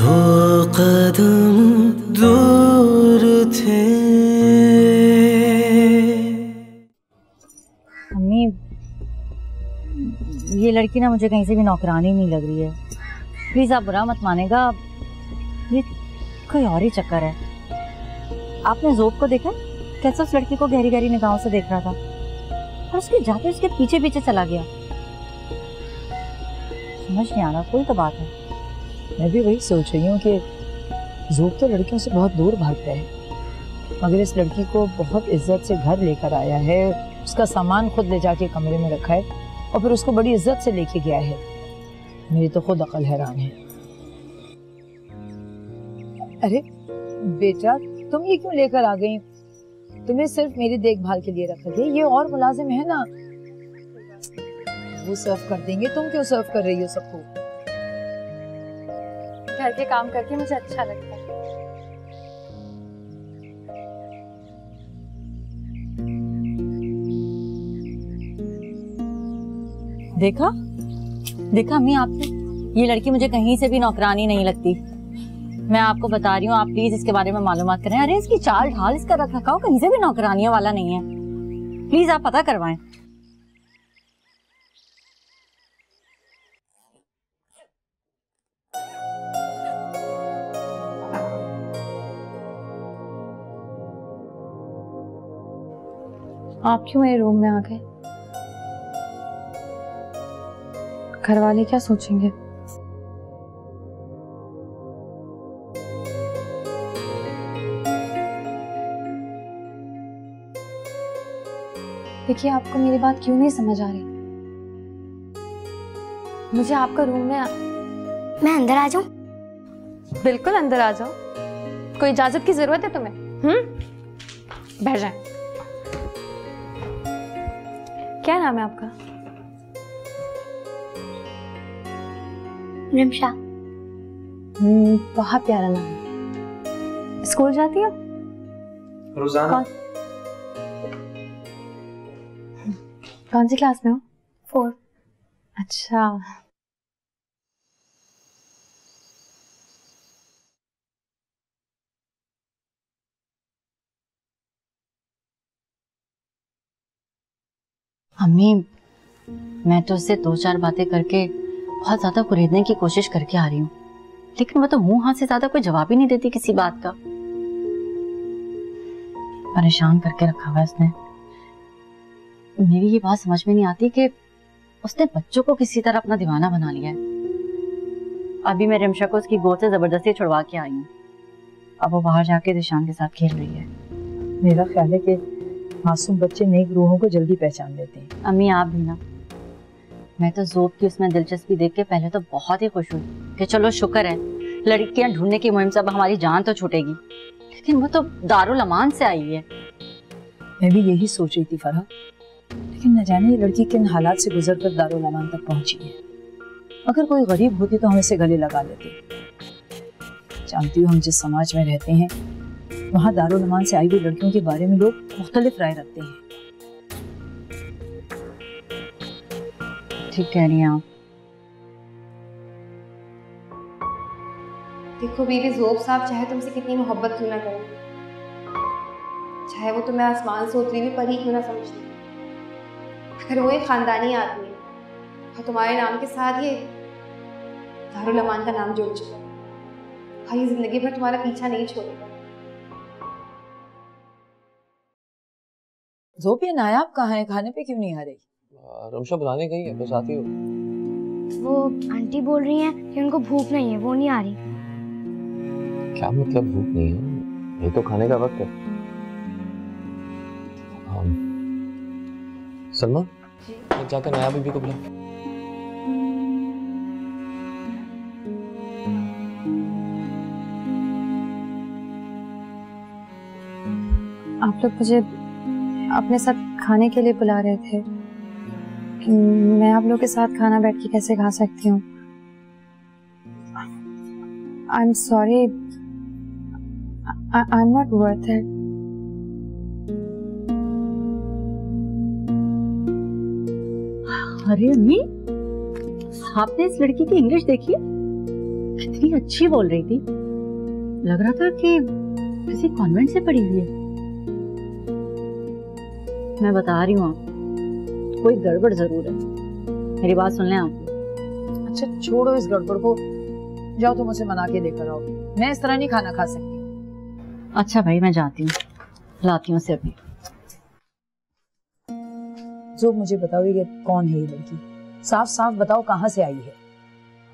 जो कदम दूर थे। अम्मी, ये लड़की ना मुझे कहीं से भी नौकरानी नहीं लग रही है। प्लीज आप बुरा मत मानेगा, ये कोई और ही चक्कर है। आपने ज़ोब को देखा कैसे उस लड़की को गहरी गहरी निगाहों से देख रहा था और उसके जाते उसके पीछे पीछे चला गया। समझ नहीं आ रहा, कोई तो बात है। मैं भी वही सोच रही हूँ कि ज़ोब तो लड़कियों से बहुत दूर भागता है, मगर इस लड़की को बहुत इज्जत से घर लेकर आया है, उसका सामान खुद ले जाके कमरे में रखा है और फिर उसको बड़ी इज्जत से लेके गया है। मेरी तो खुद अकल हैरान है। अरे बेटा, तुम ये क्यों लेकर आ गई? तुम्हें सिर्फ मेरी देखभाल के लिए रखा गया, ये और मुलाजिम है ना, वो सर्व कर देंगे। तुम क्यों सर्व कर रही हो सबको? घर के काम करके मुझे अच्छा लगता है। देखा देखा अम्मी, आपने, ये लड़की मुझे कहीं से भी नौकरानी नहीं लगती। मैं आपको बता रही हूँ, आप प्लीज इसके बारे में मालूमात करें। अरे इसकी चाल ढाल, इसका रख रखाव कहीं से भी नौकरानियों वाला नहीं है। प्लीज आप पता करवाएं। आप क्यों मेरे रूम में आ गए? घर वाले क्या सोचेंगे? देखिए, आपको मेरी बात क्यों नहीं समझ आ रही? मुझे आपका रूम में मैं अंदर आ जाऊं? बिल्कुल अंदर आ जाओ। कोई इजाजत की जरूरत है तुम्हें? बैठ जाए। क्या नाम है आपका? रिमशा। बहुत प्यारा नाम है। स्कूल जाती हो? रोजाना। कौन सी क्लास में हो? 4। अच्छा। अम्मी, मैं तो उससे 2-4 बातें करके बहुत ज्यादा कुरेदने की कोशिश करके आ रही हूँ, लेकिन वो तो मुंह हाथ से ज्यादा कोई जवाब ही नहीं देती किसी बात का। परेशान करके रखा हुआ उसने। मेरी ये बात समझ में नहीं आती कि उसने बच्चों को किसी तरह अपना दीवाना बना लिया है। अभी मैं रिमशा को उसकी गोद से जबरदस्ती छुड़वा के आई हूँ। अब वो बाहर जाके दिशान के साथ खेल रही है। मेरा ख्याल है कि मासूम बच्चे नेक रूहों को जल्दी पहचान लेते हैं। अम्मी आप भी ना। मैं तो ज़ोब की उसमें दिलचस्पी देख के पहले तो बहुत ही खुश हुई कि चलो शुक्र है लड़कियां ढूंढने की मुहिम से अब हमारी जान तो छूटेगी, लेकिन वो तो दारुल अमान से आई है। मैं भी यही सोच रही थी फरहा, लेकिन न जाने ये लड़की किन हालात से गुजरकर दारुल अमान तक पहुंची है। अगर कोई गरीब होती तो हम इसे गले लगा लेते। जानती हूँ हम जिस समाज में रहते हैं वहाँ दारुल अमान से आई हुई लड़कियों के बारे में लोग मुख्तलिफ राय रखते हैं। ठीक कह रही हैं आप। देखो बीवी, ज़ोब साहब चाहे तुमसे कितनी मोहब्बत क्यों ना करें, चाहे वो तुम्हें आसमान से उतरी हुई परी क्यों ना समझती, अगर वो एक खानदानी आदमी है और तुम्हारे नाम के साथ ये दारुल अमान का नाम जोड़ चुका है और ये जिंदगी भर तुम्हारा पीछा नहीं छोड़ेगा। ज़ोब, ये नायाब कहाँ है? खाने पे क्यों नहीं आ रही? रमशा बुलाने गई है, बस आती हो। वो आंटी बोल रही हैं कि उनको भूख नहीं है, वो नहीं आ रही। क्या मतलब भूख नहीं है? ये तो खाने का वक्त है। सलमा, जाकर नया बीबी को बुला। आप लोग मुझे अपने साथ खाने के लिए बुला रहे थे कि मैं आप लोग के साथ खाना बैठ के कैसे खा सकती हूँ। I am sorry, I am not worth it. अरे अम्मी, आपने इस लड़की की इंग्लिश देखी? कितनी अच्छी बोल रही थी, लग रहा था कि किसी कॉन्वेंट से पढ़ी हुई है। मैं बता रही हूँ आपको, कोई गड़बड़ जरूर है। मेरी बात सुन लें आप। अच्छा छोड़ो इस गड़बड़ को, जाओ तुम उसे मना के लेकर आओ। मैं इस तरह नहीं खाना खा सकती। अच्छा भाई मैं जाती हूँ, लाती हूँ उसे अभी। जो मुझे बताओ ये कौन है ये लड़की, साफ साफ बताओ कहाँ से आई है।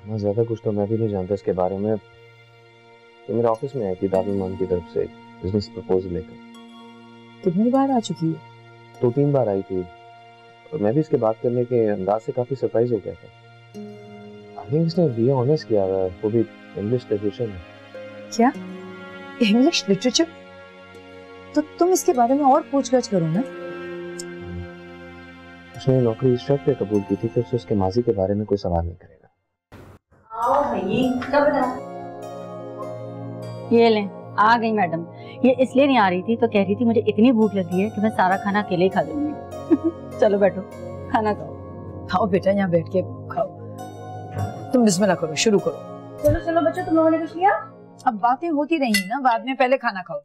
मैं ज्यादा कुछ तो मैं भी नहीं जानता इसके बारे में। तो मेरे ऑफिस में आई थी दारुल अमान की तरफ से बिजनेस प्रपोजल लेकर। कितनी बार आ चुकी है? 2-3 बार आई थी और मैं भी इसके बात करने के अंदाज से काफी सरप्राइज हो गया था। आई थिंक इसने बीए ऑनर्स किया हुआ है, वो भी इंग्लिश लिटरेचर में। क्या इंग्लिश लिटरेचर? तो तुम इसके बारे में और पूछताछ करो ना। उसने नौकरी इस शर्त पे कबूल की थी कि उससे उसके माजी के बारे में कोई सवाल नहीं करेगा। आओ भाई, कब ये लें, आ गई मैडम। ये इसलिए नहीं आ रही थी तो कह रही थी मुझे इतनी भूख लगी है कि मैं सारा खाना अकेले ही खा लूंगी। चलो बैठो, खाना खाओ। खाओ बेटा, यहाँ बैठ के खाओ। तुम बिस्मिल्लाह करो, शुरू करो। चलो चलो बच्चों, तुम लोगों ने कुछ लिया? अब बातें होती रहेंगी ना बाद में, पहले खाना खाओ।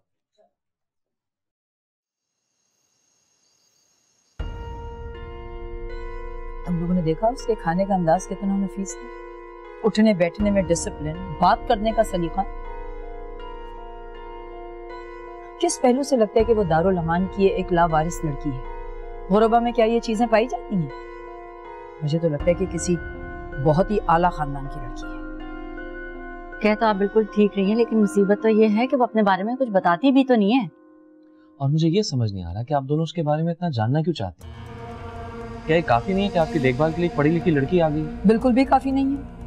तुम लोगों ने देखा उसके खाने का अंदाज कितना नफीस था, उठने बैठने में डिसिप्लिन, बात करने का सलीका। किस पहलू से लगता है कि वो दारुल अमान की एक लावारिस लड़की है? गुरबा में क्या ये चीजें पाई जाती हैं? मुझे तो लगता है कि किसी बहुत ही आला खानदान की लड़की है। कह तो आप बिल्कुल ठीक रही हैं, लेकिन मुसीबत तो ये है कि वो अपने बारे में कुछ बताती भी तो नहीं है। और मुझे ये समझ नहीं आ रहा कि आप दोनों उसके बारे में इतना जानना क्यों चाहते हैं। क्या ये काफी नहीं है कि आपकी देखभाल के लिए पढ़ी लिखी लड़की आ गई? बिल्कुल भी काफी नहीं है।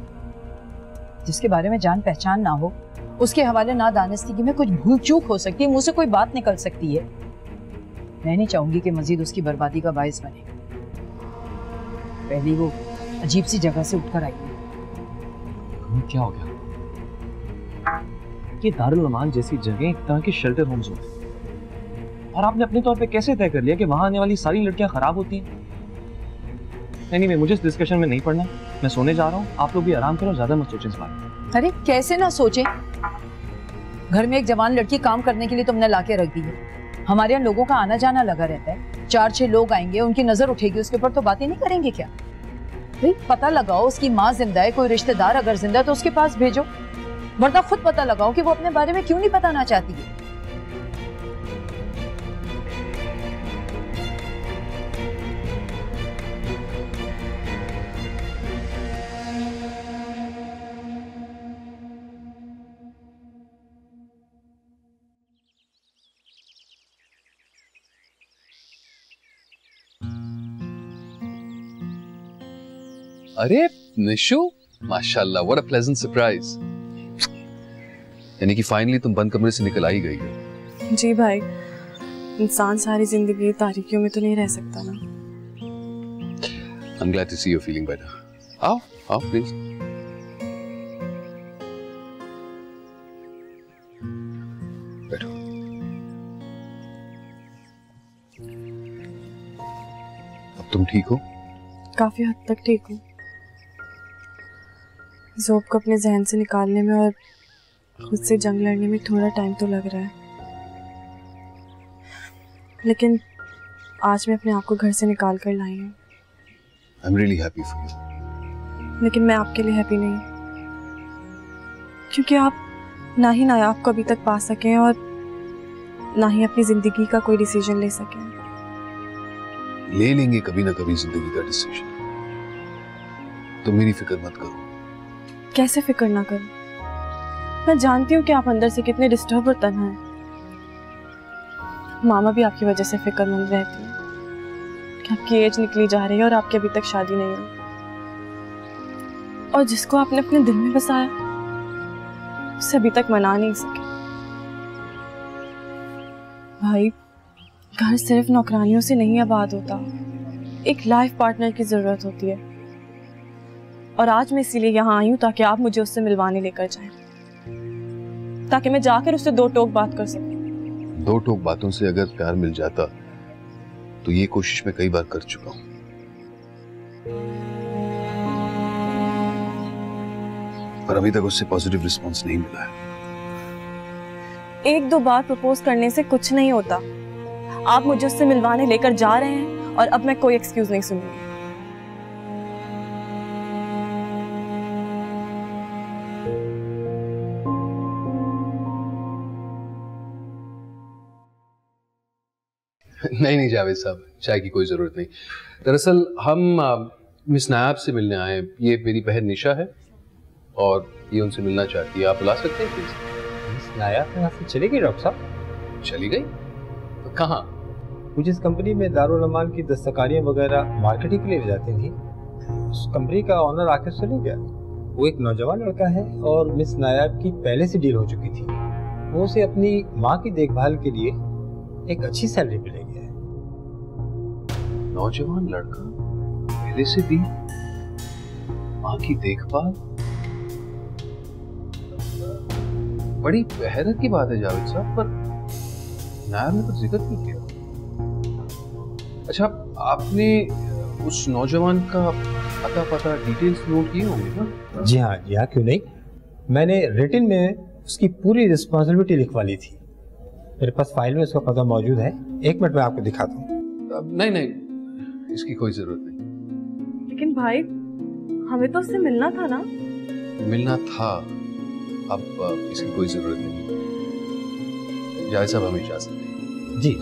जिसके बारे में जान पहचान ना हो उसके हवाले ना दानिस्तगी में कुछ भूल चूक हो सकती है, मुंह से कोई बात निकल सकती है। मैं नहीं चाहूंगी कि मजीद उसकी बर्बादी का बायस बने। पहले वो अजीब सी जगह से उठकर आई है। क्या हो गया? ये दारुल अमान जैसी जगह एक तरह के शेल्टर होम्स होते हैं, और आपने अपने तौर पे कैसे तय कर लिया कि वहां आने वाली सारी लड़कियां खराब होती हैं? नहीं, मुझे इस डिस्कशन में नहीं पढ़ना। मैं सोने जा रहा हूँ, आप लोग भी आराम करो, ज्यादा मत सोचें इस बारे में। अरे कैसे ना सोचें? घर में एक जवान लड़की काम करने के लिए तुमने लाके रख दी है। हमारे यहाँ लोगों का आना जाना लगा रहता है, 4-6 लोग आएंगे, उनकी नजर उठेगी उसके ऊपर तो बातें नहीं करेंगे क्या? भाई पता लगाओ उसकी माँ जिंदा है, कोई रिश्तेदार अगर जिंदा है तो उसके पास भेजो, वरना खुद पता लगाओ कि वो अपने बारे में क्यों नहीं बताना चाहती है। अरे निशु, माशाल्लाह, व्हाट अ प्लेजेंट सरप्राइज। यानी कि फाइनली तुम बंद कमरे से निकल आई गई हो। जी भाई, इंसान सारी जिंदगी तारीकियों में तो नहीं रह सकता ना। I'm glad to see you're feeling better. आओ, आओ प्लीज। बैठो। अब तुम ठीक हो? काफी हद तक ठीक हूँ। ज़ोब को अपने जहन से निकालने में और खुद से जंग लड़ने में थोड़ा टाइम तो लग रहा है, लेकिन आज मैं अपने आप को घर से निकाल कर लाई हूँ। I'm really happy for you. लेकिन मैं आपके लिए हैप्पी नहीं, क्योंकि आप ना ही नायाब को अभी तक पा सकें और ना ही अपनी जिंदगी का कोई डिसीजन ले सकें। ले लेंगे कभी ना कभी जिंदगी का डिसीजन, तो मेरी फिक्र मत करो। कैसे फिक्र ना करूं? मैं जानती हूँ कि आप अंदर से कितने डिस्टर्ब और तन्हा हैं। मामा भी आपकी वजह से फिक्रमंद रहती है कि आपकी एज निकली जा रही है और आपकी अभी तक शादी नहीं हुई, और जिसको आपने अपने दिल में बसाया उसे अभी तक मना नहीं सके। भाई, घर सिर्फ नौकरानियों से नहीं आबाद होता, एक लाइफ पार्टनर की जरूरत होती है, और आज मैं इसीलिए यहाँ आई हूँ ताकि आप मुझे उससे मिलवाने लेकर जाएं, ताकि मैं जाकर उससे दो टोक बात कर सकूं। दो टोक बातों से अगर प्यार मिल जाता तो ये कोशिश मैं कई बार कर चुका हूँ। पर अभी तक उससे पॉजिटिव रिस्पॉन्स नहीं मिला है। एक दो बार प्रपोज करने से कुछ नहीं होता। आप मुझे उससे मिलवाने लेकर जा रहे हैं और अब मैं कोई एक्सक्यूज नहीं सुनूंगी। नहीं जावेद साहब, चाय की कोई जरूरत नहीं। दरअसल हम मिस नायाब से मिलने आए हैं। ये मेरी बहन निशा है और ये उनसे मिलना चाहती है। आप बुला सकते हैं प्लीज? मिस नायाब यहाँ से चली गई डॉक्टर साहब? चली गई? तो कहाँ? वो जिस कंपनी में दारुल अमान की दस्तकारियाँ वगैरह मार्केटिंग के लिए ले जाती थी, उस कंपनी का ऑनर आके चले गया। वो एक नौजवान लड़का है और मिस नायाब की पहले से डील हो चुकी थी। वो उसे अपनी माँ की देखभाल के लिए एक अच्छी सैलरी पे ले गया है। नौजवान लड़का पहले से भी माँ की देखभाल? बड़ी हैरत की बात है जावेद साहब, पर नायर ने तो जिक्र नहीं किया। अच्छा, आपने उस नौजवान का पता डिटेल्स नोट किए होंगे ना? जी हाँ, क्यों नहीं। मैंने रिटन में उसकी पूरी रिस्पॉन्सिबिलिटी लिखवा ली थी। मेरे पास फाइल में उसका पता मौजूद है। एक मिनट में आपको दिखाता हूँ। नहीं, इसकी कोई जरूरत नहीं। लेकिन भाई, हमें तो उससे मिलना था ना? मिलना था, अब इसकी कोई जरूरत नहीं। जावेद साहब, हमें इजाजत दें। जी।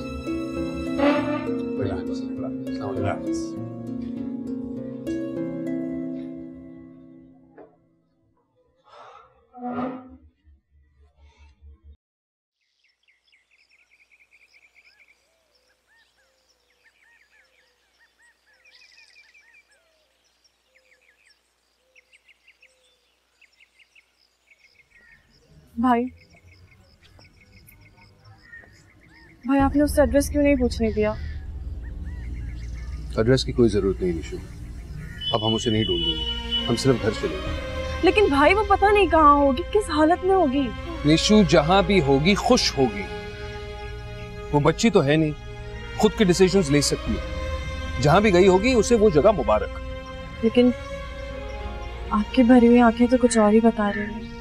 भाई, आपने उससे एड्रेस क्यों नहीं पूछने दिया? एड्रेस की कोई जरूरत नहीं निशु, अब हम उसे नहीं ढूंढेंगे, हम सिर्फ घर चलेंगे। लेकिन भाई, वो पता नहीं कहाँ होगी, किस हालत में होगी। निशु जहां भी होगी खुश होगी। वो बच्ची तो है नहीं, खुद के डिसीजंस ले सकती है। जहां भी गई होगी उसे वो जगह मुबारक। लेकिन आपकी भरी हुई आंखें तो कुछ और ही बता रही हैं।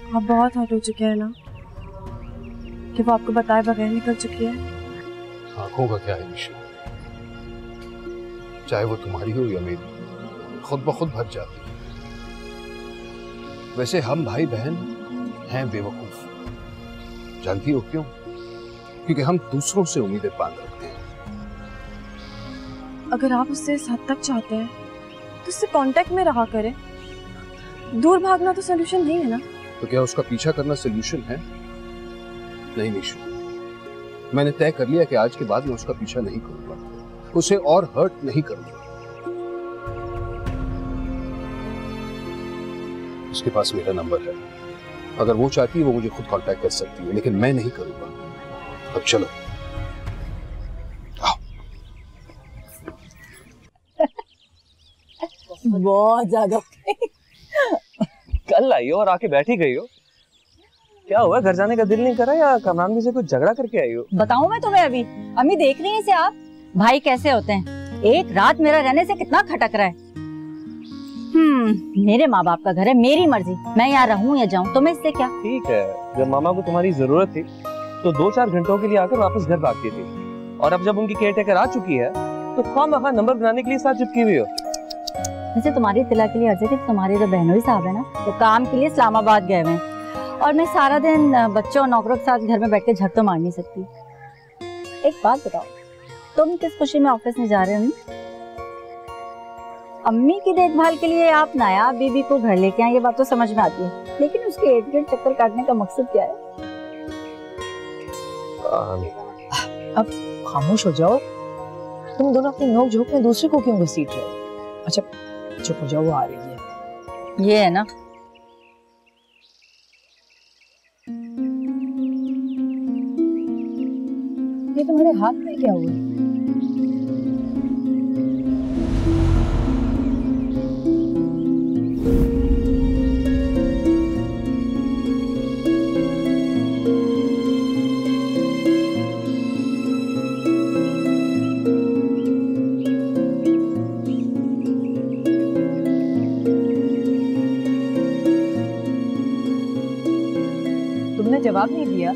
आप बहुत हर्ट हो चुके हैं ना, कि वो आपको बताए बगैर निकल चुकी है। आंखों का क्या है निशु, चाहे वो तुम्हारी हो या मेरी, खुद ब खुद भर जाती है। वैसे हम भाई बहन हैं बेवकूफ, जानती हो क्यों? क्योंकि हम दूसरों से उम्मीदें बांध रखते हैं। अगर आप उससे इस हद तक चाहते हैं तो उससे कांटेक्ट में रहा करें। दूर भागना तो सोल्यूशन नहीं है ना। तो क्या उसका पीछा करना सोल्यूशन है? नहीं निशु, मैंने तय कर लिया कि आज के बाद मैं उसका पीछा नहीं करूंगा, उसे और हर्ट नहीं करूंगा। उसके पास मेरा नंबर है, अगर वो चाहती है वो मुझे खुद कांटेक्ट कर सकती है, लेकिन मैं नहीं करूंगा। अब चलो। बहुत ज्यादा कल आई हो और आके बैठी गई हो, क्या हुआ? घर जाने का दिल नहीं करा या कमरान भी से कुछ झगड़ा करके आई हो? बताऊं मैं तुम्हें? अभी अम्मी देख रही हैं इसे। आप भाई कैसे होते हैं, एक रात मेरा रहने से कितना खटक रहा है। मेरे माँ बाप का घर है, मेरी मर्जी, मैं यहाँ रहूं या जाऊं, तुम्हें इससे क्या? ठीक है, जब मामा को तुम्हारी जरूरत थी तो 2-4 घंटों के लिए आकर वापस घर भागती थी, और अब जब उनकी केयर टेकर आ चुकी है तो खामखा नंबर बनाने के लिए साथ चिपकी हुई हो। वैसे तुम्हारी इत्तला के लिए अर्ज है कि तुम्हारे जो बहनोई साहब है ना, वो काम के लिए इस्लामाबाद गए हुए हैं, और मैं सारा दिन बच्चों और नौकरों के साथ घर में बैठ के झक तो मार नहीं सकती। एक बात बताओ, तुम किस खुशी में ऑफिस में जा रहे हो? अम्मी की देखभाल के लिए आप नायाब बीबी को घर लेके आए, ये बात तो समझ में आती है, लेकिन उसके इर्द-गिर्द चक्कर काटने का मकसद क्या है? अब खामोश हो जाओ, तुम दोनों अपनी नोक झोंक में दूसरे को क्यों घसीट रहे हो? अच्छा चुप हो जाओ, वो आ रही है। ये है ना, ये तुम्हारे हाथ में क्या हुआ? तुमने जवाब नहीं दिया।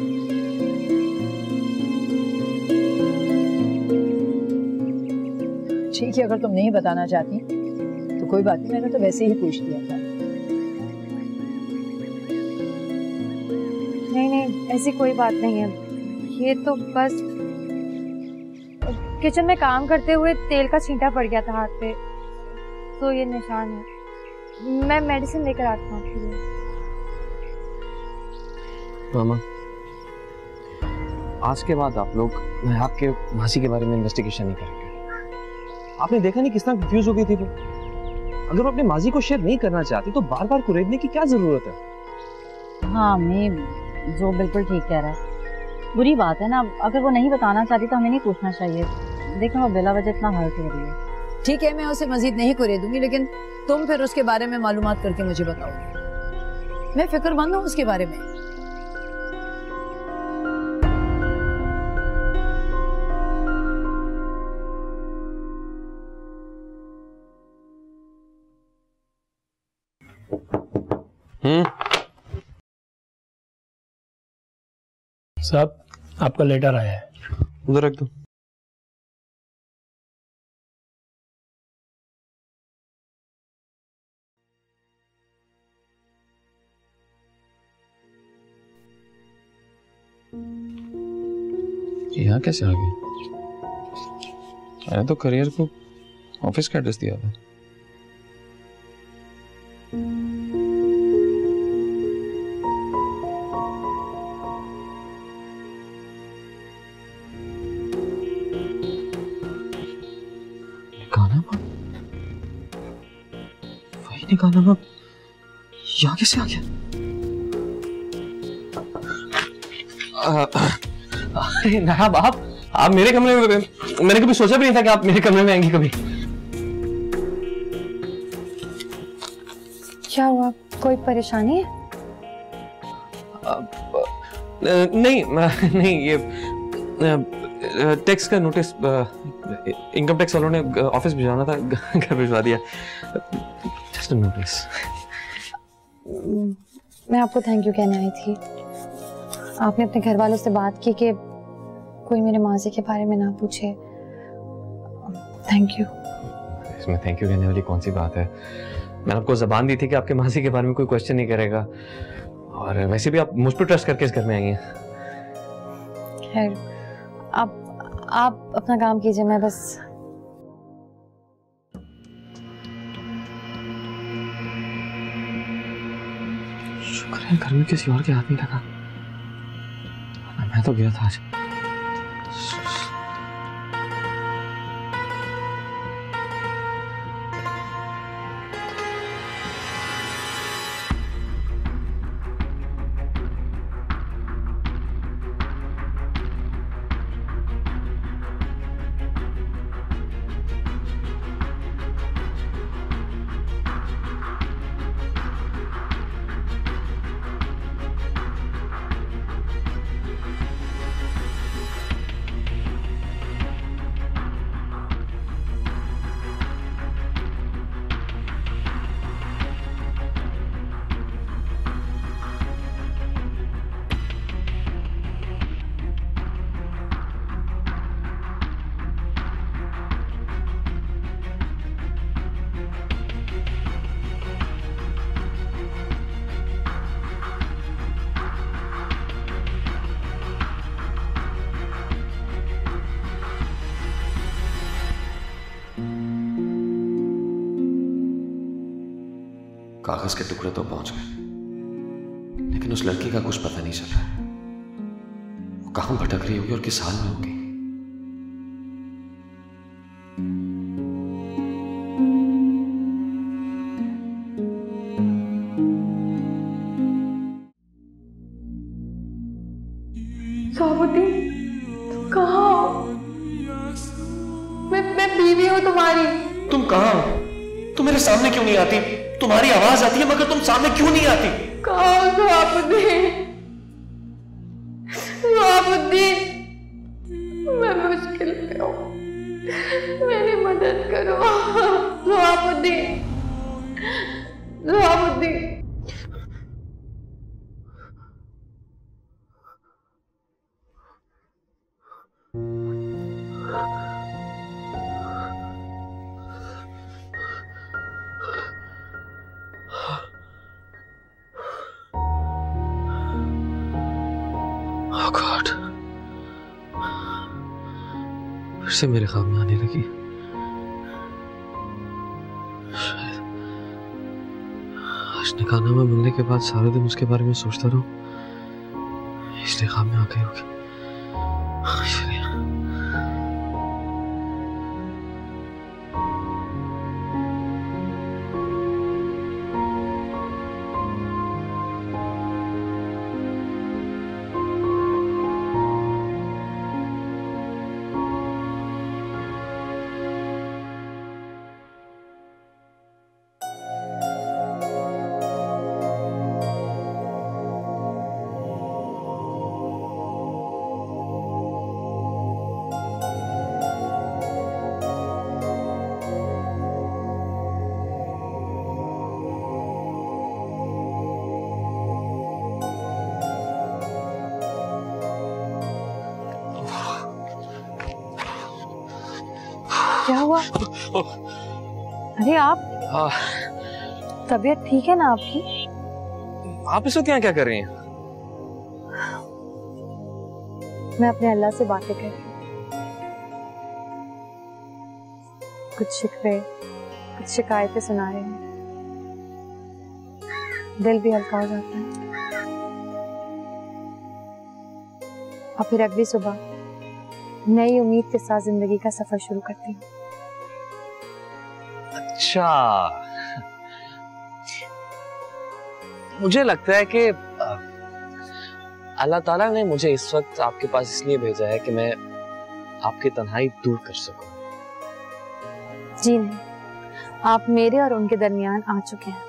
ठीक है, अगर तुम नहीं बताना चाहती तो कोई बात नहीं, मैंने तो वैसे ही पूछ लिया था। नहीं, ऐसी कोई बात नहीं है। ये तो बस किचन में काम करते हुए तेल का छींटा पड़ गया था हाथ पे, तो ये निशान है। मैं मेडिसिन लेकर आता हूँ आपके लिए। मामा, आज के बाद आप लोग आपके मासी के बारे में इन्वेस्टिगेशन नहीं करेंगे। आपने देखा नहीं किस तरह कंफ्यूज हो गई थी वो। अगर वो अपने माजी को शेयर नहीं करना चाहती तो बार बार कुरेदने की क्या जरूरत है? हाँ, मैं जो बिल्कुल ठीक कह रहा है। बुरी बात है ना, अगर वो नहीं बताना चाहती तो हमें नहीं पूछना चाहिए। देखो वो बिला वजह इतना हर्ट हो रही है। ठीक है, मैं उसे मजीद नहीं कुरेदूंगी, लेकिन तुम फिर उसके बारे में मालूमात करके मुझे बताओ। मैं फिक्रमंद हूँ उसके बारे में। साहब, आपका लेटर आया है। उधर रख दो। यहाँ कैसे आ गए? मैंने तो करियर को ऑफिस का एड्रेस दिया था। गाना यहाँ कैसे आ गया? नायाब, आप मेरे कमरे में, मैंने कभी सोचा भी नहीं था कि आप मेरे कमरे में आएंगी कभी। क्या हुआ, कोई परेशानी है? नहीं, ये टैक्स का नोटिस इनकम टैक्स वालों ने ऑफिस भिजवाना था, घर भिजवा दिया। Just notice. मैं आपको थैंक यू कहने आई थी। आपने अपने घर वालों से बात की कि कोई मेरे माजी के बारे में ना पूछे। Thank you. इसमें थैंक यू कहने वाली कौन सी बात है? मैंने आपको जबान दी थी कि आपके मासी के बारे में कोई क्वेश्चन नहीं करेगा, और वैसे भी आप मुझ पर ट्रस्ट करके इस घर में आई हैं। खैर, आप अपना काम कीजिए, मैं बस शुक्र है घर में किसी और के हाथ नहीं लगा, मैं तो गया था आज। कागज के टुकड़े तो पहुंच गए, लेकिन उस लड़की का कुछ पता नहीं चल रहा है। वो कहां भटक रही होगी और किस हाल में होगी। कहाँ? मैं बीवी हूँ तुम्हारी। तुम कहाँ हो? तुम मेरे सामने क्यों नहीं आती? तुम्हारी आवाज आती है मगर तुम सामने क्यों नहीं आती? कहाँ हो ज़वाबुद्दीन? मैं मुश्किल में हूँ, मेरी मदद करो ज़वाबुद्दीन। Oh God. फिर से मेरे ख्वाब में आने लगी। शायद आज निकाहनामा मिलने के बाद सारा दिन उसके बारे में सोचता रहूं, इसलिए ख्वाब में आ गई होगी। क्या हुआ? अरे आप, तबीयत ठीक है ना आपकी? आप इस वक्त यहाँ क्या कर रही हैं? मैं अपने अल्लाह से बातें कर रही हूँ। कुछ शिकवे, कुछ शिकायतें सुना रहे हैं, दिल भी हल्का हो जाता है। और फिर अगली सुबह नई उम्मीद के साथ जिंदगी का सफर शुरू करती हूँ। अच्छा, मुझे लगता है कि अल्लाह ताला ने मुझे इस वक्त आपके पास इसलिए भेजा है कि मैं आपकी तन्हाई दूर कर सकूं। जी नहीं, आप मेरे और उनके दरमियान आ चुके हैं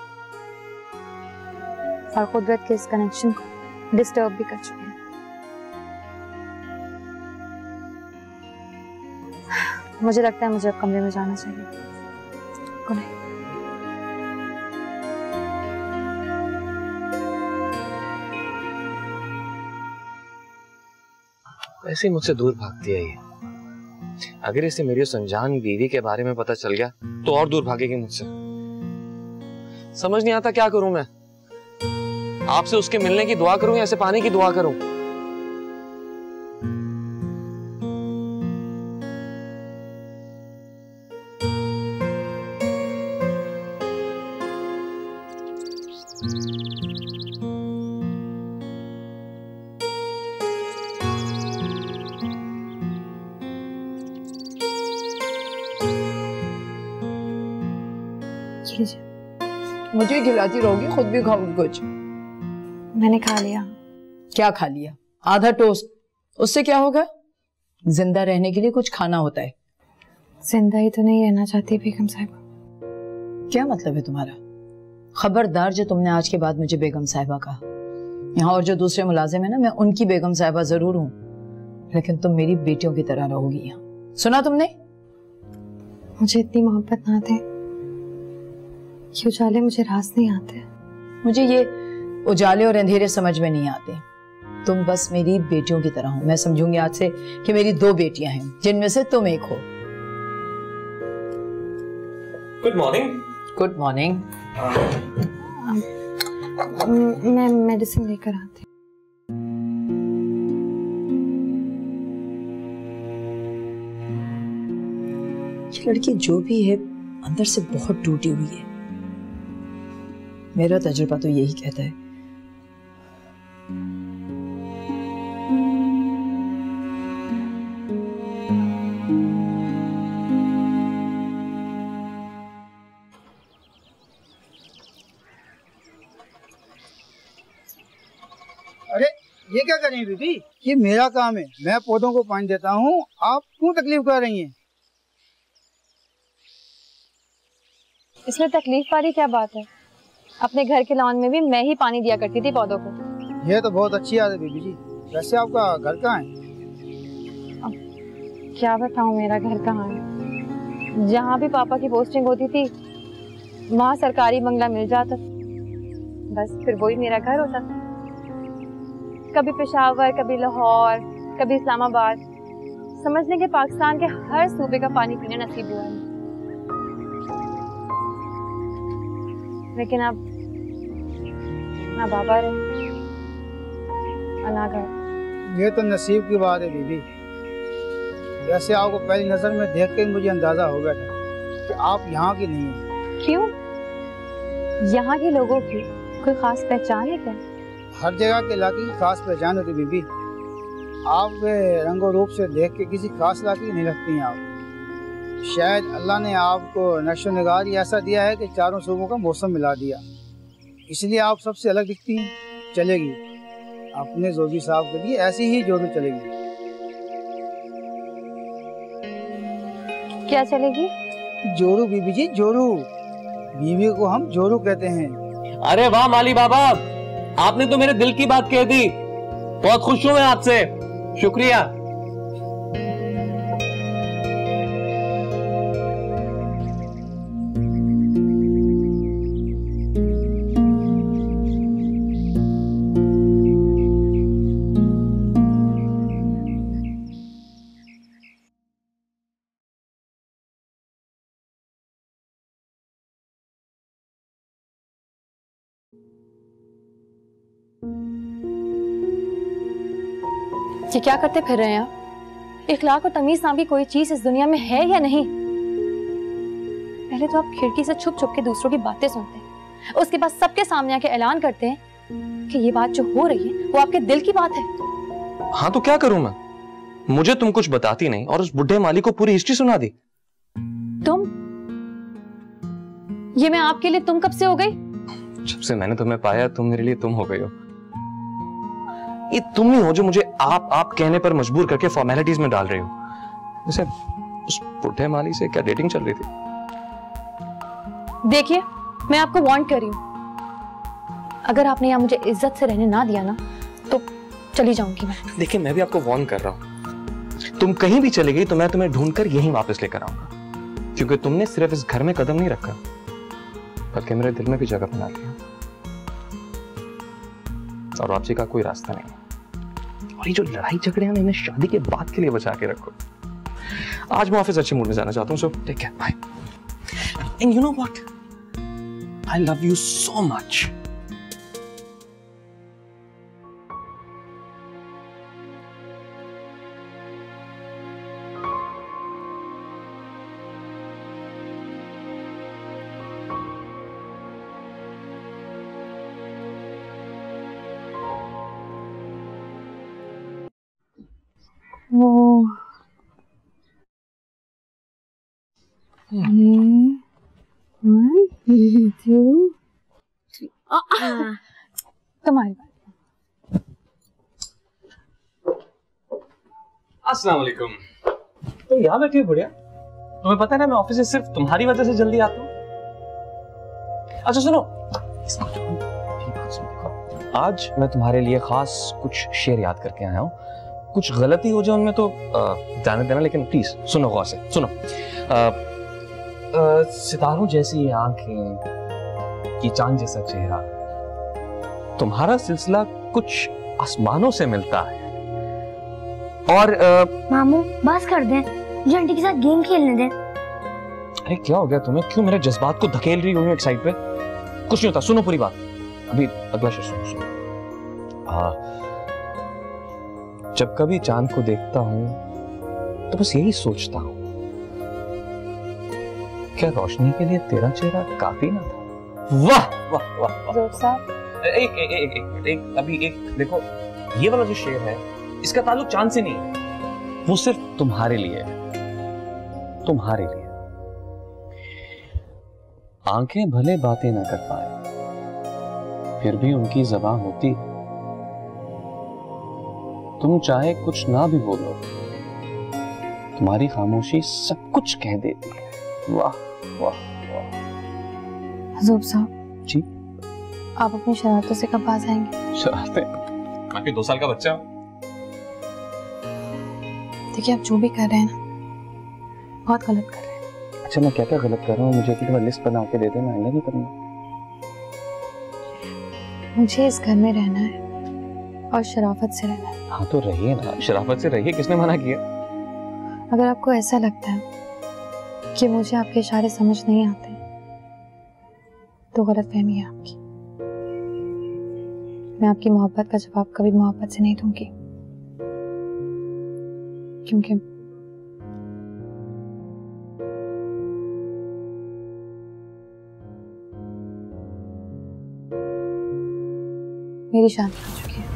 और कुदरत के इस कनेक्शन को डिस्टर्ब भी कर चुके हैं। मुझे लगता है मुझे अब कमरे में जाना चाहिए। Good night. वैसे ही मुझसे दूर भागती है ये। अगर इसे मेरी उस अनजान बीवी के बारे में पता चल गया तो और दूर भागेगी मुझसे। समझ नहीं आता क्या करूं मैं। आपसे उसके मिलने की दुआ करूं या ऐसे पानी की दुआ करूं? मुझे खिलाती रहोगी, खुद भी खाओगी कुछ? मैंने खा लिया। क्या खा लिया? आधा टोस्ट। उससे क्या होगा? जिंदा रहने के लिए कुछ खाना होता है। जिंदा ही तो नहीं रहना चाहती बेगम साहिबा। क्या मतलब है तुम्हारा? खबरदार जो तुमने आज के बाद मुझे बेगम साहिबा कहा। यहाँ और जो दूसरे मुलाजिम है ना, मैं उनकी बेगम साहिबा जरूर हूँ, लेकिन तुम मेरी बेटियों की तरह रहोगी यहाँ। सुना तुमने? मुझे इतनी मोहब्बत ना दे। ये उजाले मुझे रास नहीं आते। मुझे ये उजाले और अंधेरे समझ में नहीं आते। तुम बस मेरी बेटियों की तरह हो। मैं समझूंगी आज से कि मेरी 2 बेटियां हैं, जिनमें से तुम एक हो। Good morning. Good morning. मैं मेडिसिन लेकर आती। ये लड़की जो भी है अंदर से बहुत टूटी हुई है। मेरा तजुर्बा तो यही कहता है। अरे ये क्या कर रही हैं बीबी? ये मेरा काम है, मैं पौधों को पानी देता हूँ, आप क्यों तकलीफ कर रही हैं? इसमें तकलीफ वाली क्या बात है? अपने घर के लॉन में भी मैं ही पानी दिया करती थी पौधों को। ये तो बहुत अच्छी आदत है बीबी जी। वैसे आपका घर कहाँ है? क्या बताऊँ मेरा घर कहाँ है। जहाँ भी पापा की पोस्टिंग होती थी वहाँ सरकारी बंगला मिल जाता, बस फिर वही मेरा घर होता था। कभी पेशावर, कभी लाहौर, कभी इस्लामाबाद, समझ लें कि पाकिस्तान के हर सूबे का पानी पीना नसीब हुआ है, लेकिन अब ना बाबा रहे ना घर। ये तो नसीब की बात है बीबी। वैसे आपको पहली नजर में देख के मुझे अंदाजा हो गया था कि आप यहाँ की नहीं हैं। क्यों? यहाँ के लोगों की कोई खास पहचान है क्या? हर जगह के इलाके की खास पहचान होती बीबी। आपके रंगो रूप से देख के किसी खास इलाके की नहीं लगती हैं आप। शायद अल्लाह ने आपको नक्शो निगार ही ऐसा दिया है कि चारों सूबों का मौसम मिला दिया, इसलिए आप सबसे अलग दिखती हैं। चलेगी अपने जोगी साहब के लिए ऐसी ही जोरू चलेगी। क्या चलेगी? जोरू बीबी जी, जोरू। बीवी को हम जोरू कहते हैं। अरे वाह माली बाबा, आपने तो मेरे दिल की बात कह दी। बहुत खुश हूं मैं आपसे, शुक्रिया। ये क्या करते फिर रहे हैं आप? इखलाक और तमीज नाम की कोई चीज इस दुनिया में है या नहीं? पहले तो आप खिड़की से छुप छुप के दूसरों की बातें सुनते हैं, उसके बाद सबके सामने आके ऐलान करते हैं कि ये बात जो हो रही है वो आपके दिल की बात है। हाँ तो क्या करूं मैं? मुझे तुम कुछ बताती नहीं और उस बुढ़े माली को पूरी हिस्ट्री सुना दी। तुम? ये मैं आपके लिए तुम कब से हो गई? जब से मैंने तुम्हें पाया तुम मेरे लिए तुम हो गई हो। ये तुम ही हो जो मुझे आप कहने पर मजबूर करके फॉर्मेलिटीज में डाल रही हो। जैसे उस बुढ़े माली से क्या डेटिंग चल रही थी? देखिए, मैं आपको वार्न कर रही हूँ, अगर आपने यहाँ मुझे इज्जत से रहने ना दिया ना तो चली जाऊंगी मैं। देखिए मैं भी आपको वार्न कर रहा हूँ, तुम कहीं भी चली गई तो मैं तुम्हें ढूंढकर यहीं वापस लेकर आऊंगा, क्योंकि तुमने सिर्फ इस घर में कदम नहीं रखा बल्कि मेरे दिल में भी जगह बना लिया और वापसी का कोई रास्ता नहीं। और ये जो लड़ाई झगड़े हैं इन्हें शादी के बाद के लिए बचा के रखो। आज मैं ऑफिस अच्छे मूड में जाना चाहता हूँ, so take care, bye. And you know what, I love you so much. वो 1 2 3 तुम्हारी बात। अस्सलाम वालेकुम। तो यहाँ बैठी हो बुढ़िया? तुम्हें पता है ना मैं ऑफिस से सिर्फ तुम्हारी वजह से जल्दी आता हूँ। अच्छा सुनो, आज मैं तुम्हारे लिए खास कुछ शेर याद करके आया हूँ। कुछ गलती हो जाए उनमें तो जाने देना, लेकिन प्लीज सुनो गौर से सुनो। सितारों जैसी आंखें, ये चांद जैसा चेहरा, तुम्हारा सिलसिला कुछ आसमानों से मिलता है। और मामू बस कर दें, मुझे आंटी के साथ गेम खेलने दें। अरे क्या हो गया तुम्हें? क्यों मेरे जज्बात को धकेल रही हो एक साइड पे? कुछ नहीं होता, सुनो पूरी बात। अभी अगला शेर सुनो। जब कभी चांद को देखता हूं तो बस यही सोचता हूं, क्या रोशनी के लिए तेरा चेहरा काफी ना था? वाह वाह वाह वाह साहब। एक अभी एक देखो, ये वाला जो शेर है इसका ताल्लुक चांद से नहीं है, वो सिर्फ तुम्हारे लिए है, तुम्हारे लिए। आंखें भले बातें ना कर पाए फिर भी उनकी ज़बान होती है। तुम चाहे कुछ ना भी बोलो, तुम्हारी खामोशी सब कुछ कह देती है। वाह वाह वाह। हजूब साहब जी, आप अपनी शरारतों से कब बाज आएंगे? शरारतें? मैं भी 2 साल का बच्चा हूँ। देखिए आप जो भी कर रहे हैं ना, बहुत गलत कर रहे हैं। अच्छा मैं क्या क्या गलत कर रहा हूँ? मुझे एक लिस्ट बना के दे दे, मैं आइंदा नहीं करूँगा। मुझे इस घर में रहना है और शराफत से रहना है। हाँ तो रहिए ना, शराफत से रहिए, किसने मना किया? अगर आपको ऐसा लगता है कि मुझे आपके इशारे समझ नहीं आते तो गलतफहमी है आपकी। मैं आपकी मोहब्बत का जवाब कभी मोहब्बत से नहीं दूंगी, क्योंकि मेरी शादी हो चुकी है।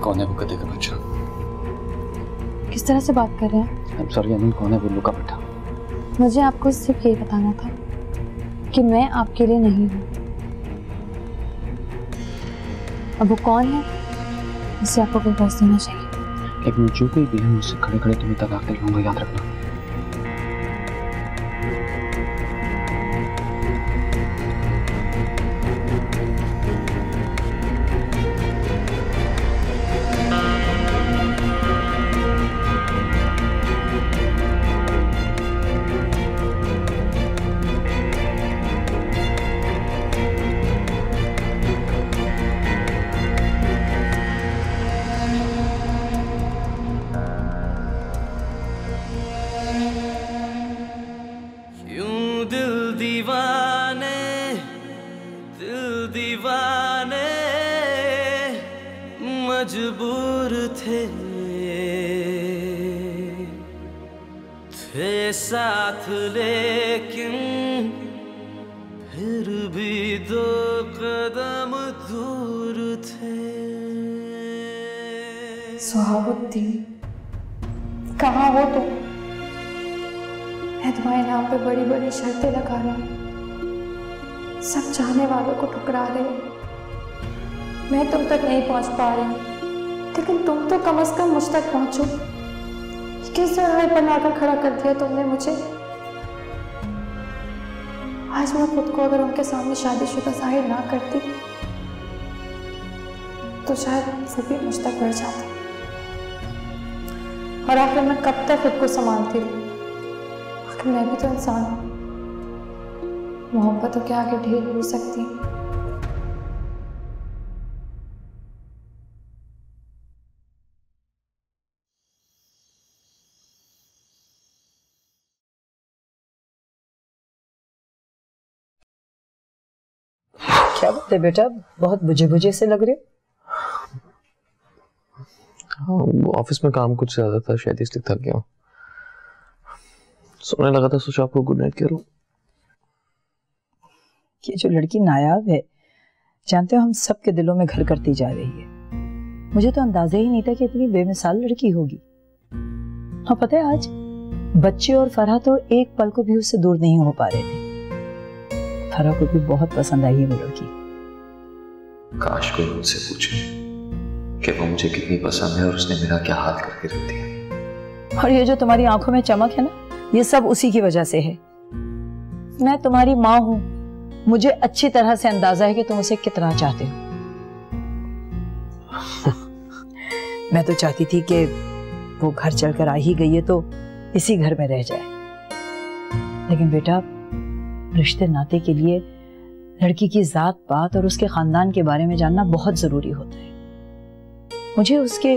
कौन है वो गधे का बच्चा? किस तरह से बात कर रहे हैं? I'm sorry, अनिल, कौन है वो लुका बेटा? मुझे आपको सिर्फ ये बताना था कि मैं आपके लिए नहीं हूँ। अब वो कौन है इससे आपको कोई फर्क देना चाहिए। लेकिन जो कोई भी है मुझसे खड़े खड़े तुम्हें तक आकर लूंगा, याद रखना। मजबूर थे साथ लेकिन फिर भी दो कदम दूर थे। सुहाबुद्दीन, कहाँ हो तुम? मैं तुम्हारे नाम पे बड़ी बड़ी शर्तें लगा रहा हूँ, सब चाहने वालों को ठुकरा रहे हो। मैं तुम तक नहीं पहुंच पा रही हूँ, लेकिन तुम तो कम से कम मुझ तक पहुंचो। किस तरह बनाकर खड़ा कर दिया तुमने मुझे। आज मैं खुद को अगर उनके सामने शादीशुदा जाहिर ना करती तो शायद वो भी मुझ तक बढ़ जाती, और आखिर मैं कब तक खुद को संभालती रही। आखिर मैं भी तो इंसान हूँ, मोहब्बतों के आगे ढेर हो सकती हूँ। क्या बात है बेटा, बहुत बुझे बुझे से लग रहे हो। हाँ, ऑफिस में काम कुछ ज्यादा था, शायद इसलिए थक गया हूँ। सोने लगा था, सोचा आपको गुड नाइट करूं। ये जो लड़की नायाब है, जानते हो हम सबके दिलों में घर करती जा रही है। मुझे तो अंदाजा ही नहीं था कि इतनी बेमिसाल लड़की होगी। और पता है, आज बच्चे और फरहा तो एक पल को भी उससे दूर नहीं हो पा रहे थे। फरहा को भी बहुत पसंद आई है वो लड़की। काश कोई मुझसे पूछे कि वो मुझे कितनी पसंद है और उसने मेरा क्या हाल करके रख दिया। और ये जो तुम्हारी आंखों में चमक है ना, ये सब उसी की वजह से है। मैं तुम्हारी माँ हूं, मुझे अच्छी तरह से अंदाजा है कि तुम उसे कितना चाहते हो। मैं तो चाहती थी कि वो घर चलकर आ ही गई है तो इसी घर में रह जाए, लेकिन बेटा रिश्ते नाते के लिए लड़की की जात पात और उसके खानदान के बारे में जानना बहुत जरूरी होता है। मुझे उसके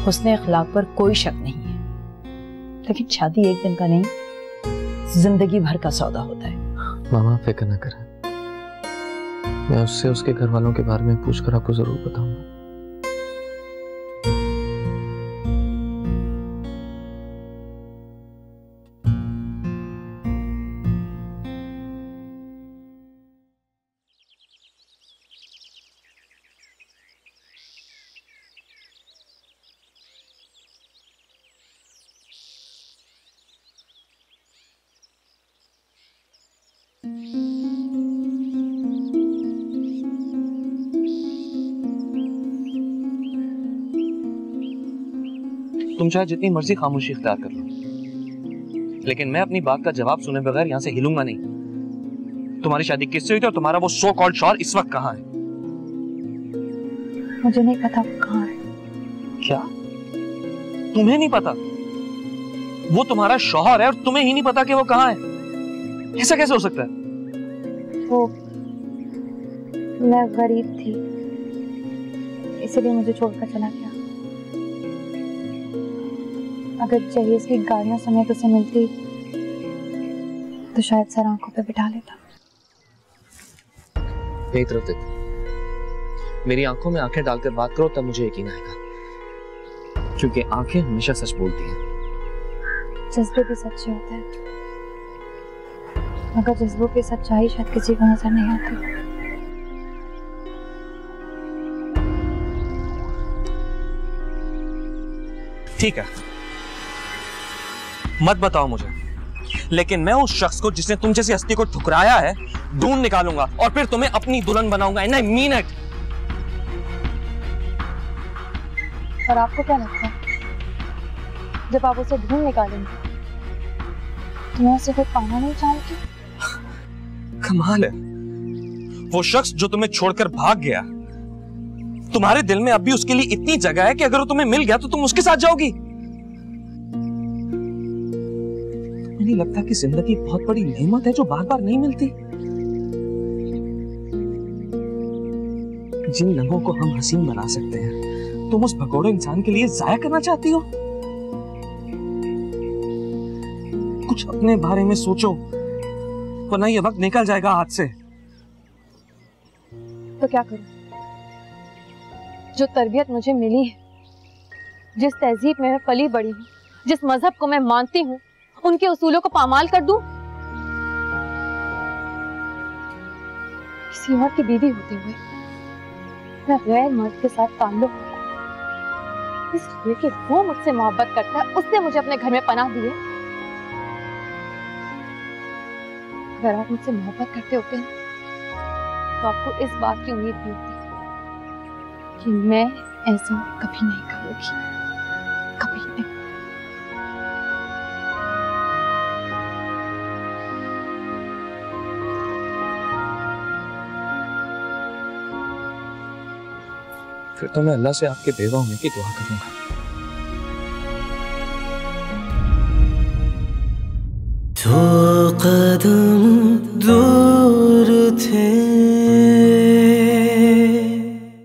हुस्न अखलाक पर कोई शक नहीं है, लेकिन शादी एक दिन का नहीं, जिंदगी भर का सौदा होता है। मामा फिक्र न करें, मैं उससे उसके घर वालों के बारे में पूछकर आपको जरूर बताऊंगा। तुम चाहे जितनी मर्जी खामोशी इख्तियार कर लो, लेकिन मैं अपनी बात का जवाब सुने बगैर यहाँ से हिलूंगा नहीं। तुम्हारी शादी किससे हुई थी और तुम्हारा वो सो कॉल्ड शौहर इस वक्त कहाँ है? मुझे नहीं पता वो कहाँ है। क्या? तुम्हें नहीं पता? वो तुम्हारा शौहर है और तुम्हें ही नहीं पता कि वो कहाँ है? ऐसा कैसे हो सकता है? वो मैं गरीब थी, इसलिए मुझे छोड़कर चला गया। अगर जहेज की गाड़ियां समेत उसे मिलती तो शायद सर आंखों पे बिठा लेता। मेरी तरफ देखो, मेरी आंखों में आंखें डालकर बात करो, तब मुझे यकीन आएगा, क्योंकि आंखें हमेशा सच बोलती हैं। जज्बे भी सच्चे होते हैं, मगर जज्बों की सच्चाई शायद किसी को नजर नहीं आती। ठीक है, मत बताओ मुझे, लेकिन मैं उस शख्स को जिसने तुम जैसी हस्ती को ठुकराया है ढूंढ निकालूंगा और फिर तुम्हें अपनी दुल्हन बनाऊंगा। And I mean it. और आपको क्या लगता है, जब आप उसे ढूंढ निकालेंगे तो मैं उसे खुद पाना नहीं चाहूंगी? कमाल है, वो शख्स जो तुम्हें छोड़कर भाग गया, तुम्हारे दिल में अब भी उसके लिए इतनी जगह है कि अगर वो तुम्हें मिल गया तो तुम उसके साथ जाओगी। तुम्हें नहीं लगता कि जिंदगी बहुत बड़ी नेमत है जो बार बार नहीं मिलती? जिन लम्हों को हम हसीन बना सकते हैं, तुम उस भगोड़े इंसान के लिए जाया करना चाहती हो? कुछ अपने बारे में सोचो, वरना ये वक्त निकल जाएगा हाथ से। तो क्या करूं? जो तरबियत मुझे मिली है, जिस तहजीब में मैं पली बड़ी हूँ, जिस मजहब को मैं मानती हूँ, उनके उसूलों को पामाल कर दूं? किसी और की बीवी होते हुए मैं गैर मर्द के साथ ताल्लुक रखूं, इसलिए कि वो मुझसे मोहब्बत करता है, उसने मुझे अपने घर में पनाह दी है। अगर आप मुझसे मोहब्बत करते होते हैं तो आपको इस बात की उम्मीद भी होती कि मैं ऐसा कभी नहीं करूंगी, कभी नहीं। फिर तो मैं अल्लाह से आपके बेवा होने की दुआ करूंगा। तो कदम